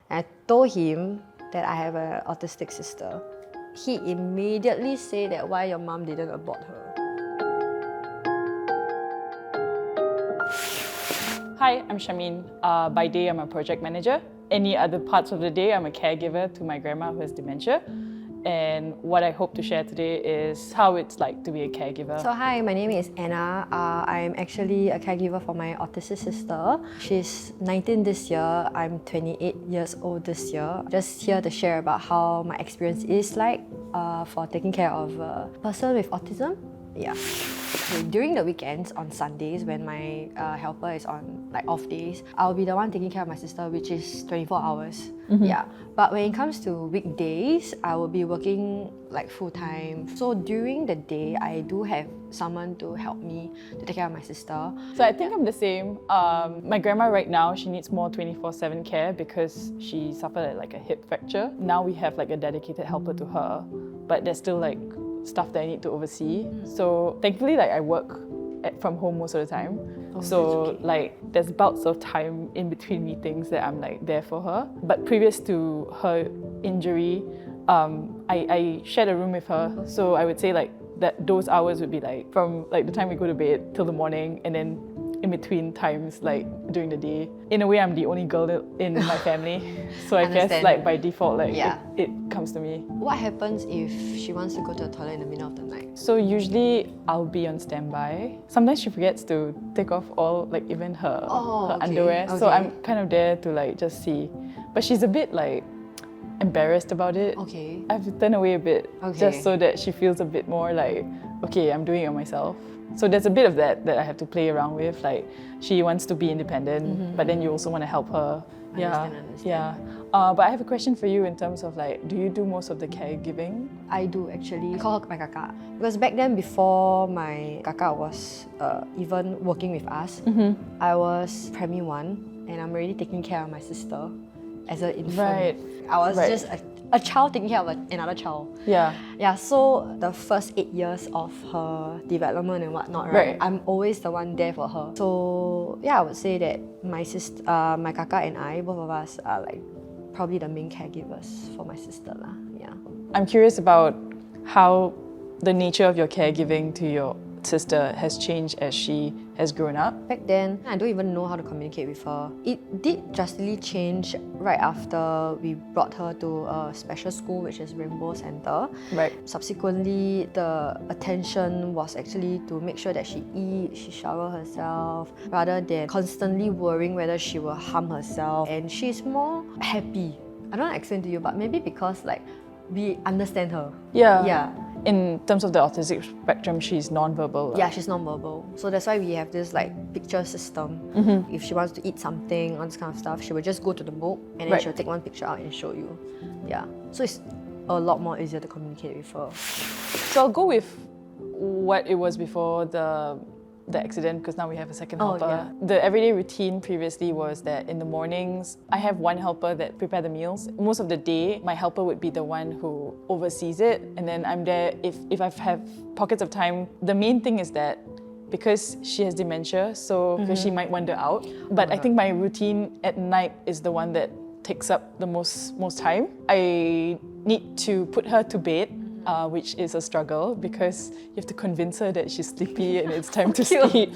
And I told him that I have an autistic sister. He immediately said that why your mom didn't abort her. Hi, I'm Shamin. By day, I'm a project manager. Any other parts of the day, I'm a caregiver to my grandma who has dementia. And what I hope to share today is how it's like to be a caregiver. So hi, my name is Anna. I'm actually a caregiver for my autistic sister. She's 19 this year. I'm 28 years old this year. Just here to share about how my experience is like for taking care of a person with autism. Yeah. Okay, during the weekends on Sundays when my helper is on like off days, I'll be the one taking care of my sister, which is 24 hours. Yeah. But when it comes to weekdays, I will be working like full time. So during the day, I do have someone to help me to take care of my sister. So I think I'm the same. My grandma right now, she needs more 24/7 care because she suffered like a hip fracture. Now we have like a dedicated helper to her, but there's still like stuff that I need to oversee. So thankfully, like I work from home most of the time. So okay. like there's bouts of time in between meetings that I'm like there for her. But previous to her injury, I shared a room with her. So I would say like that those hours would be like from like the time we go to bed till the morning, and then in between times like during the day. In a way, I'm the only girl in my family, so I guess like by default like it comes to me. What happens if she wants to go to the toilet in the middle of the night? So usually I'll be on standby. Sometimes she forgets to take off all like even her underwear, so I'm kind of there to like just see. But she's a bit like embarrassed about it. Okay. I have to turn away a bit just so that she feels a bit more like, okay, I'm doing it myself. So there's a bit of that I have to play around with. Like she wants to be independent, but then you also want to help her. Understand. Yeah. But I have a question for you in terms of like, do you do most of the caregiving? I do actually. I call her my kakak. Because back then, before my kakak was even working with us, I was primary 1 and I'm already taking care of my sister as an infant. Right. I was just a child taking care of another child. Yeah. Yeah, so the first 8 years of her development and whatnot, right? I'm always the one there for her. So yeah, I would say that my sister, my kakak and I, both of us are like probably the main caregivers for my sister lah. Yeah. I'm curious about how the nature of your caregiving to your sister has changed as she has grown up. Back then, I don't even know how to communicate with her. It did drastically change right after we brought her to a special school, which is Rainbow Center. Right. Subsequently, the attention was actually to make sure that she eats, she shower herself, rather than constantly worrying whether she will harm herself. And she's more happy. I don't want to explain to you, but maybe because like we understand her. Yeah. In terms of the autistic spectrum, she's non-verbal. Yeah, she's non-verbal. So that's why we have this like picture system. If she wants to eat something, all this kind of stuff, she will just go to the book and then she'll take one picture out and show you. Yeah. So it's a lot more easier to communicate with her. So I'll go with what it was before the accident, because now we have a second helper. The everyday routine previously was that in the mornings, I have one helper that prepare the meals. Most of the day, my helper would be the one who oversees it, and then I'm there if I have pockets of time. The main thing is that because she has dementia, so because she might wander out, but I think my routine at night is the one that takes up the most time. I need to put her to bed, which is a struggle because you have to convince her that she's sleepy and it's time to sleep.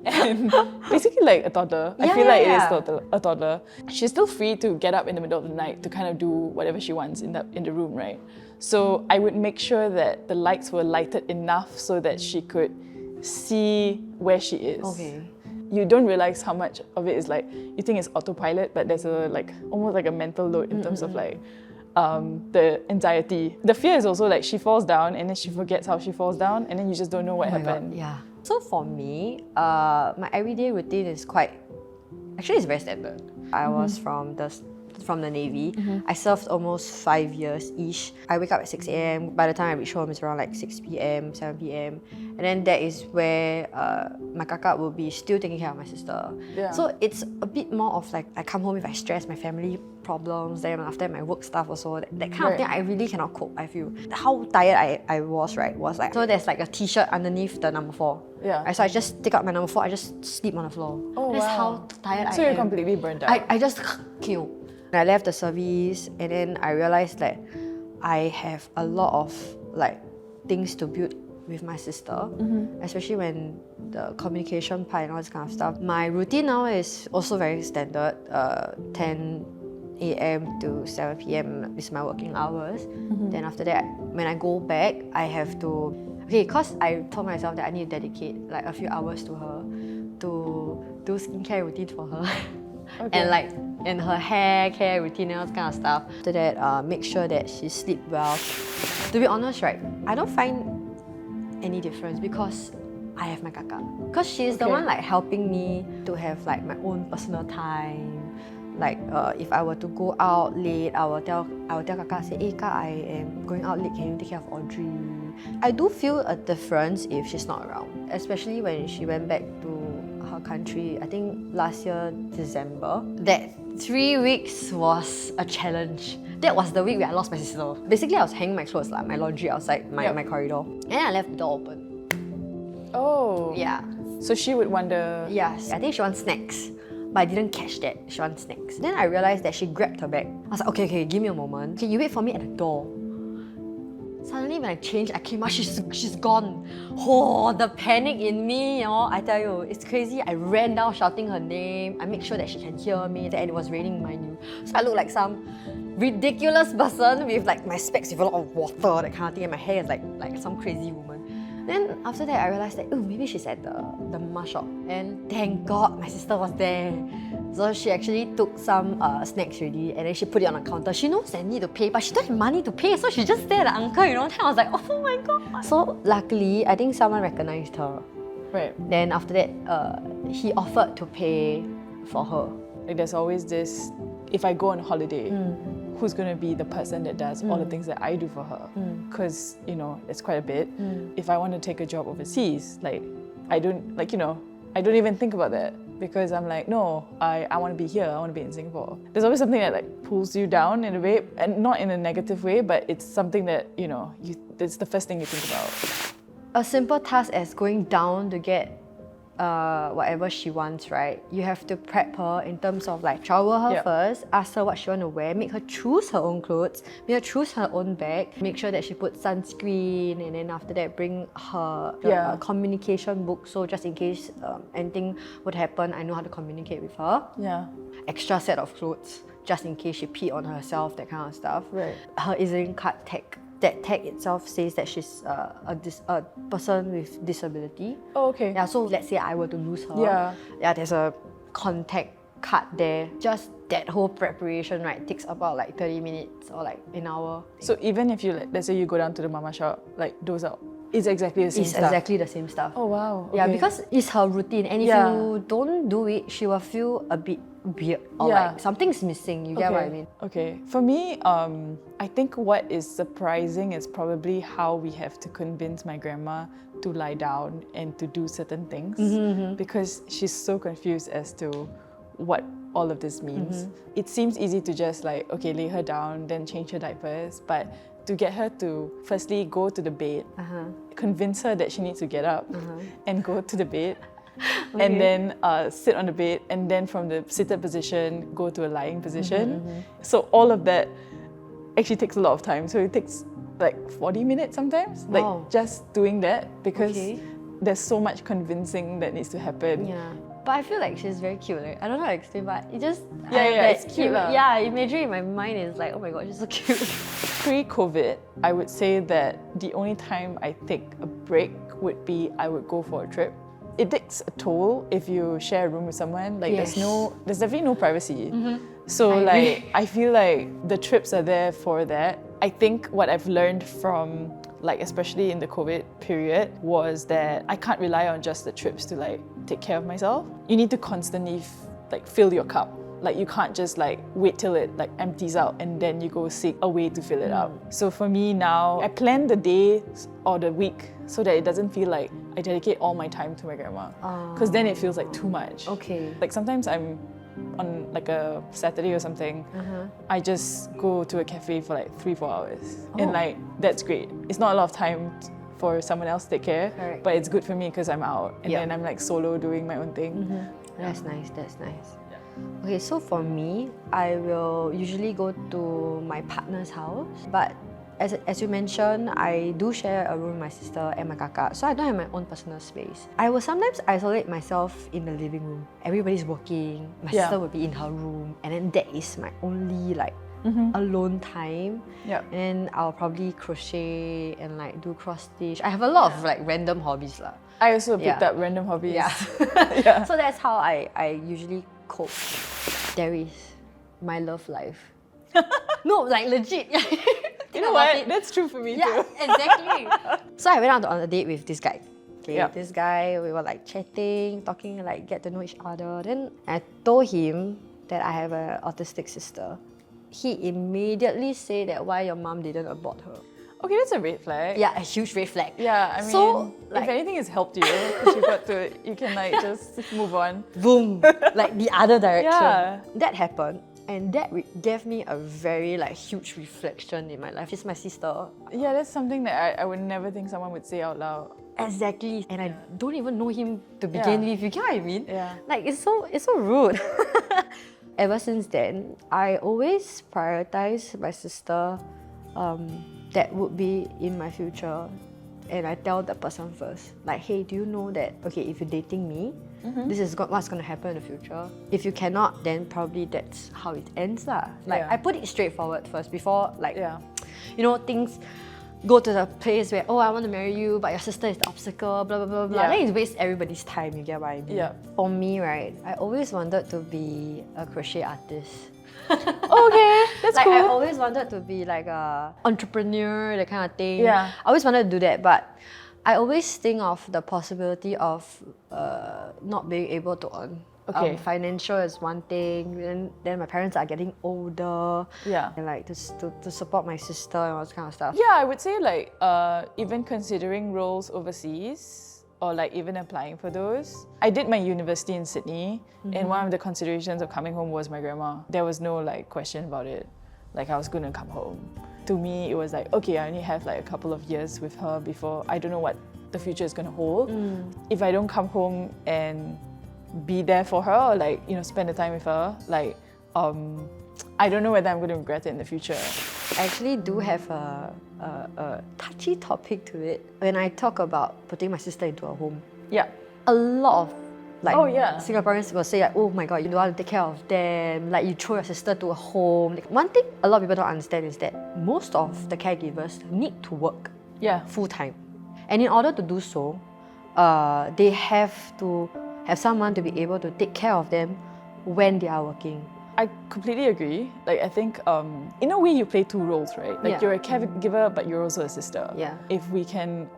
And basically like a toddler. I feel like it is a toddler. She's still free to get up in the middle of the night to kind of do whatever she wants in the room, right? So I would make sure that the lights were lighted enough so that she could see where she is. Okay. You don't realize how much of it is like, you think it's autopilot, but there's a like almost like a mental load in terms of like the anxiety. The fear is also like she falls down and then she forgets how she falls down and then you just don't know what happened. Yeah. So for me, my everyday routine is it's very standard. I was from the Navy. I served almost 5 years-ish. I wake up at 6 a.m. By the time I reach home, it's around like 6 p.m., 7 p.m. And then that is where my kakak will be still taking care of my sister. Yeah. So it's a bit more of like, I come home if I stress my family problems, then after my work stuff also, that kind of thing I really cannot cope, I feel. How tired I was, right, was like, so there's like a t-shirt underneath the number 4. Yeah. Right, so I just take out my number 4, I just sleep on the floor. Oh, That's wow. how tired I am. So you're completely burnt out. I just kill. I left the service and then I realized that I have a lot of like things to build with my sister, especially when the communication part and all this kind of stuff. My routine now is also very standard, 10 a.m. to 7 p.m. is my working hours. Then after that, when I go back, I have to, because I told myself that I need to dedicate like a few hours to her to do skincare routine for her. And her hair care routine and all that kind of stuff. After that, make sure that she sleep well. To be honest, right, I don't find any difference because I have my kakak. Because she's the one like helping me to have like my own personal time. Like if I were to go out late, I will tell kakak, say, hey kak, I am going out late, can you take care of Audrey? I do feel a difference if she's not around, especially when she went back to her country, I think last year, December. That 3 weeks was a challenge. That was the week where I lost my sister. Basically, I was hanging my clothes, my laundry outside my corridor. And I left the door open. Oh. Yeah. So she would wonder... Yes. I think she wants snacks. But I didn't catch that. She wants snacks. Then I realized that she grabbed her bag. I was like, okay, give me a moment. Can you wait for me at the door? Suddenly when I changed, I came out, she's gone. Oh, the panic in me, I tell you, it's crazy. I ran down shouting her name. I make sure that she can hear me. And it was raining, mind you. So I look like some ridiculous person with like my specs with a lot of water, that kind of thing, and my hair is like some crazy woman. Then after that, I realized that, oh, maybe she's at the mama shop. And thank God my sister was there. So she actually took some snacks already and then she put it on the counter. She knows I need to pay, but she don't have money to pay, so she just stared at the uncle, Then I was like, oh my God. So luckily, I think someone recognized her. Right. Then after that, he offered to pay for her. Like there's always this, if I go on holiday, who's going to be the person that does all the things that I do for her? Because, it's quite a bit. If I want to take a job overseas, I don't even think about that because I'm like, no, I want to be here, I want to be in Singapore. There's always something that pulls you down in a way, and not in a negative way, but it's something that, it's the first thing you think about. A simple task as going down to get whatever she wants, right? You have to prep her in terms of shower her first, ask her what she want to wear, make her choose her own clothes, make her choose her own bag, make sure that she puts sunscreen, and then after that bring her communication book, so just in case anything would happen, I know how to communicate with her. Yeah. Extra set of clothes, just in case she peed on herself, that kind of stuff. Right. Her EZ-Link card tag. That tag itself says that she's a person with disability. Oh, okay. Yeah, so let's say I were to lose her. Yeah, there's a contact card there. Just that whole preparation, right, takes about 30 minutes or an hour. So even if you, let's say you go down to the mama shop, those are, it's exactly the same stuff? It's exactly the same stuff. Oh, wow. Okay. Yeah, because it's her routine. And if you don't do it, she will feel a bit weird or something's missing. You get what I mean? Okay. For me, I think what is surprising is probably how we have to convince my grandma to lie down and to do certain things because she's so confused as to what all of this means. It seems easy to just lay her down, then change her diapers, but to get her to firstly go to the bed, convince her that she needs to get up and go to the bed, and then sit on the bed, and then from the seated position, go to a lying position. So all of that actually takes a lot of time. So it takes 40 minutes sometimes, just doing that because there's so much convincing that needs to happen. Yeah. But I feel like she's very cute. I don't know how to explain, but it just... it's cute. Imagery in my mind is oh my God, she's so cute. Pre-COVID, I would say that the only time I take a break would be I would go for a trip. It takes a toll if you share a room with someone. There's definitely no privacy. So I feel like the trips are there for that. I think what I've learned from especially in the COVID period was that I can't rely on just the trips to take care of myself. You need to constantly fill your cup. You can't just wait till it empties out and then you go seek a way to fill it up. So for me now, I plan the day or the week so that it doesn't feel like I dedicate all my time to my grandma. Because then it feels too much. Okay. Sometimes I'm on a Saturday or something, I just go to a cafe for 3-4 hours. And that's great. It's not a lot of time for someone else to take care, but it's good for me because I'm out. And then I'm solo doing my own thing. That's nice, that's nice. Okay, so for me, I will usually go to my partner's house. But as you mentioned, I do share a room with my sister and my kakak, so I don't have my own personal space. I will sometimes isolate myself in the living room. Everybody's working, my sister will be in her room, and then that is my only alone time. Yep. And then I'll probably crochet and like do cross stitch. I have a lot of like random hobbies lah. I also picked up random hobbies. Yeah. So that's how I usually cope. There is my love life. No, like legit. You know what? That's true for me too. Yeah, exactly. So I went on a date with this guy. Okay, Yep. this guy, we were like chatting, talking, like get to know each other. Then I told him that I have an autistic sister. He immediately said that why your mom didn't abort her. Okay, that's a red flag. Yeah, a huge red flag. Yeah, I mean, so, like, if anything has helped you, because you can like just move on. Boom, like the other direction. Yeah. That happened, and that gave me a very like huge reflection in my life. She's my sister. Yeah, that's something that I would never think someone would say out loud. Exactly, and I don't even know him to begin with. You get what I mean? Yeah. Like it's so rude. Ever since then, I always prioritize my sister. That would be in my future, and I tell the person first, like, hey, do you know that, okay, if you're dating me, this is what's going to happen in the future. If you cannot, then probably that's how it ends lah. Like, I put it straightforward first before, like, you know, things go to the place where, oh, I want to marry you, but your sister is the obstacle, blah, blah, blah, blah. Then it wastes everybody's time, you get what I mean? Yeah. For me, right, I always wanted to be a crochet artist. Okay, that's like cool. I always wanted to be like a entrepreneur, that kind of thing. Yeah. I always wanted to do that, but I always think of the possibility of not being able to earn. Okay. Financial is one thing, then my parents are getting older. Yeah. And like to support my sister and all this kind of stuff. Yeah, I would say like even considering roles overseas or like even applying for those. I did my university in Sydney, and one of the considerations of coming home was my grandma. There was no like question about it. Like I was gonna come home. To me, it was like, okay, I only have like a couple of years with her before. I don't know what the future is gonna hold. If I don't come home and be there for her, or like, you know, spend the time with her, like I don't know whether I'm going to regret it in the future. I actually do have a touchy topic to it. When I talk about putting my sister into a home, Yeah. a lot of like Singaporeans will say like, oh my god, you don't want to take care of them, like you throw your sister to a home. Like, one thing a lot of people don't understand is that most of the caregivers need to work full time. And in order to do so, they have to have someone to be able to take care of them when they are working. I completely agree. Like I think in a way you play two roles, right? Like you're a caregiver, but you're also a sister. Yeah. If we can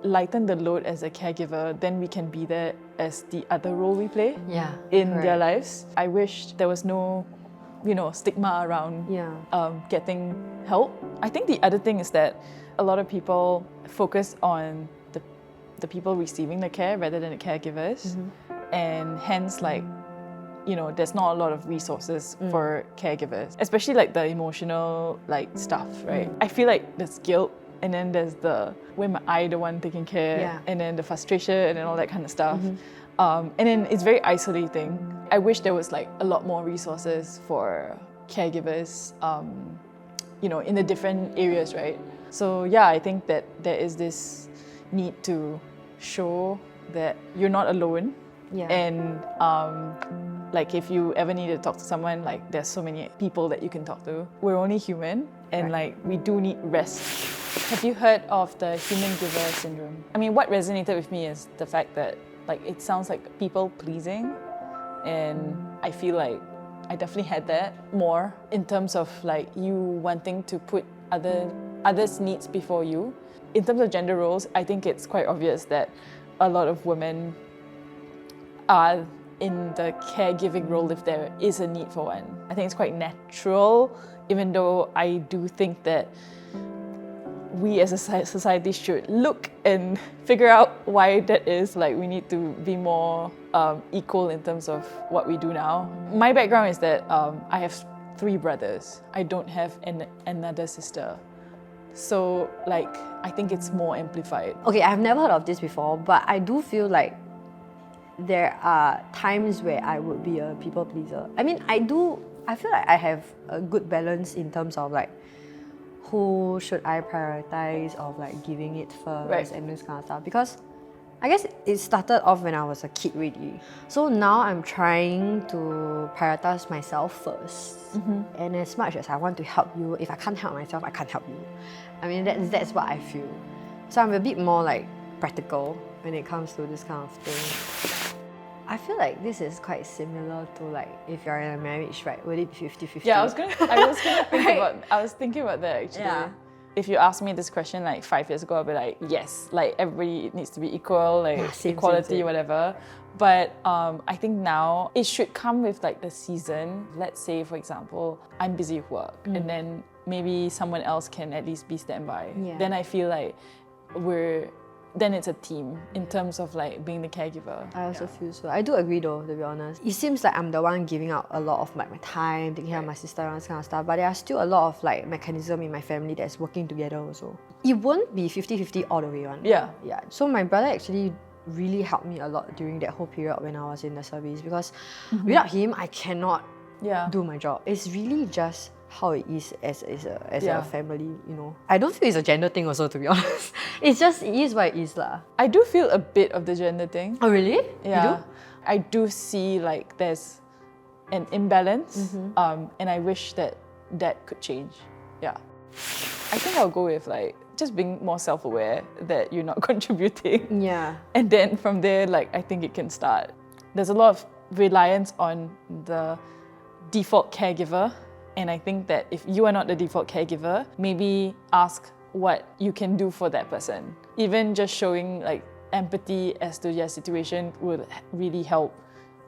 lighten the load as a caregiver, then we can be there as the other role we play in their lives. I wish there was no, you know, stigma around getting help. I think the other thing is that a lot of people focus on the people receiving the care rather than the caregivers, and hence like, you know, there's not a lot of resources for caregivers, especially like the emotional like stuff, right? I feel like there's guilt, and then there's the, when am I the one taking care, and then the frustration and all that kind of stuff. And then it's very isolating. I wish there was like a lot more resources for caregivers, you know, in the different areas, right? So yeah, I think that there is this need to show that you're not alone. And like if you ever need to talk to someone, like there's so many people that you can talk to. We're only human, and like we do need rest. Have you heard of the human giver syndrome? I mean, what resonated with me is the fact that like it sounds like people pleasing, and I feel like I definitely had that more in terms of like you wanting to put others' needs before you. In terms of gender roles, I think it's quite obvious that a lot of women are in the caregiving role if there is a need for one. I think it's quite natural, even though I do think that we as a society should look and figure out why that is. Like we need to be more equal in terms of what we do now. My background is that I have 3 brothers. I don't have another sister. So like, I think it's more amplified. Okay, I've never heard of this before, but I do feel like there are times where I would be a people pleaser. I mean, I feel like I have a good balance in terms of like who should I prioritize of like giving it first and this kind of stuff, because I guess it started off when I was a kid really. So now I'm trying to prioritize myself first. And as much as I want to help you, if I can't help myself, I can't help you. I mean, that's what I feel. So I'm a bit more like practical when it comes to this kind of thing. I feel like this is quite similar to like if you're in a marriage, right? Would it be 50-50? Yeah, I was gonna I was thinking about that actually. Yeah. If you asked me this question like 5 years ago, I'd be like, yes, like everybody needs to be equal, like equality, whatever. But I think now it should come with like the season. Let's say, for example, I'm busy with work and then maybe someone else can at least be standby. Yeah. Then I feel like then it's a team in terms of like being the caregiver. I also feel so. I do agree though, to be honest. It seems like I'm the one giving out a lot of like my time, taking care of my sister and this kind of stuff, but there are still a lot of like mechanism in my family that's working together also. It won't be 50-50 all the way on. Yeah. So my brother actually really helped me a lot during that whole period when I was in the service, because without him, I cannot do my job. It's really just how it is as a family, you know. I don't feel it's a gender thing also, to be honest. It is what it is lah. I do feel a bit of the gender thing. Oh really? Yeah. You do? I do see like there's an imbalance and I wish that could change. Yeah. I think I'll go with like just being more self-aware that you're not contributing. Yeah. And then from there, like I think it can start. There's a lot of reliance on the default caregiver. And I think that if you are not the default caregiver, maybe ask what you can do for that person. Even just showing like empathy as to their situation would really help.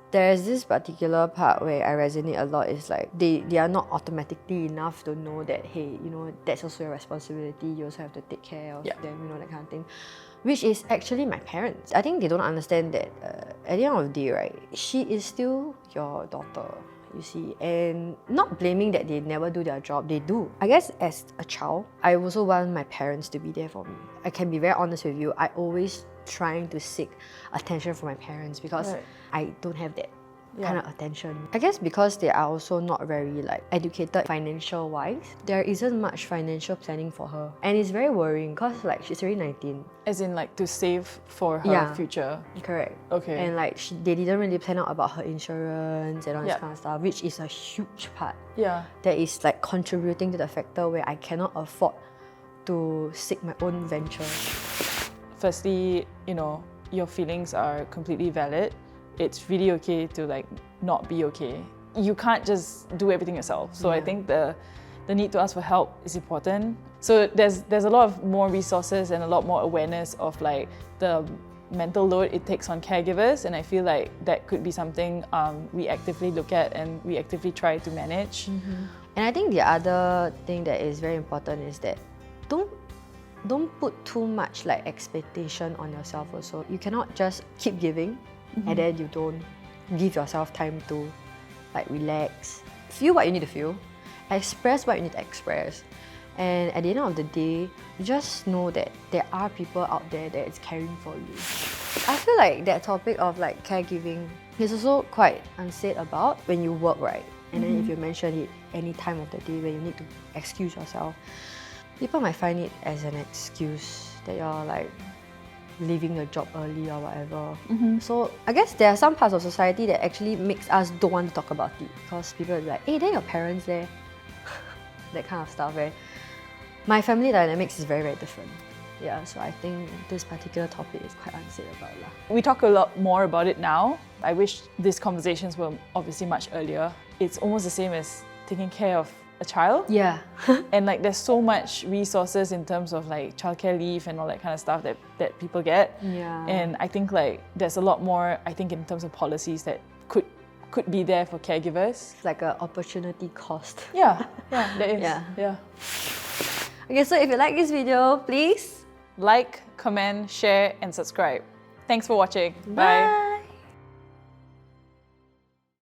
There's this particular part where I resonate a lot, is like they are not automatically enough to know that, hey, you know, that's also your responsibility, you also have to take care of them, you know, that kind of thing. Which is actually my parents. I think they don't understand that at the end of the day, right, she is still your daughter. You see, and not blaming that they never do their job, they do. I guess as a child, I also want my parents to be there for me. I can be very honest with you, I always trying to seek attention from my parents because I don't have that kind of attention. I guess because they are also not very like educated financial wise, there isn't much financial planning for her. And it's very worrying because like she's already 19. As in like to save for her future. Correct. Okay. And like they didn't really plan out about her insurance and all this kind of stuff, which is a huge part. Yeah. That is like contributing to the factor where I cannot afford to seek my own venture. Firstly, you know, your feelings are completely valid. It's really okay to like not be okay. You can't just do everything yourself. So I think the need to ask for help is important. So there's a lot of more resources and a lot more awareness of like the mental load it takes on caregivers, and I feel like that could be something we actively look at and we actively try to manage. And I think the other thing that is very important is that don't put too much like expectation on yourself also. You cannot just keep giving and then you don't give yourself time to like relax. Feel what you need to feel, express what you need to express. And at the end of the day, just know that there are people out there that is caring for you. I feel like that topic of like caregiving is also quite unsaid about when you work, right? And then if you mention it any time of the day when you need to excuse yourself, people might find it as an excuse that you're like leaving the job early or whatever. So I guess there are some parts of society that actually makes us don't want to talk about it, because people will be like, hey, then your parents there. That kind of stuff, right? My family dynamics is very, very different. Yeah, so I think this particular topic is quite unsaid about lah. We talk a lot more about it now. I wish these conversations were obviously much earlier. It's almost the same as taking care of a child. Yeah. And like there's so much resources in terms of like childcare leave and all that kind of stuff that people get. Yeah. And I think like there's a lot more, I think, in terms of policies that could be there for caregivers. It's like an opportunity cost. Yeah, there is. Yeah. Okay, so if you like this video, please like, comment, share, and subscribe. Thanks for watching. Bye.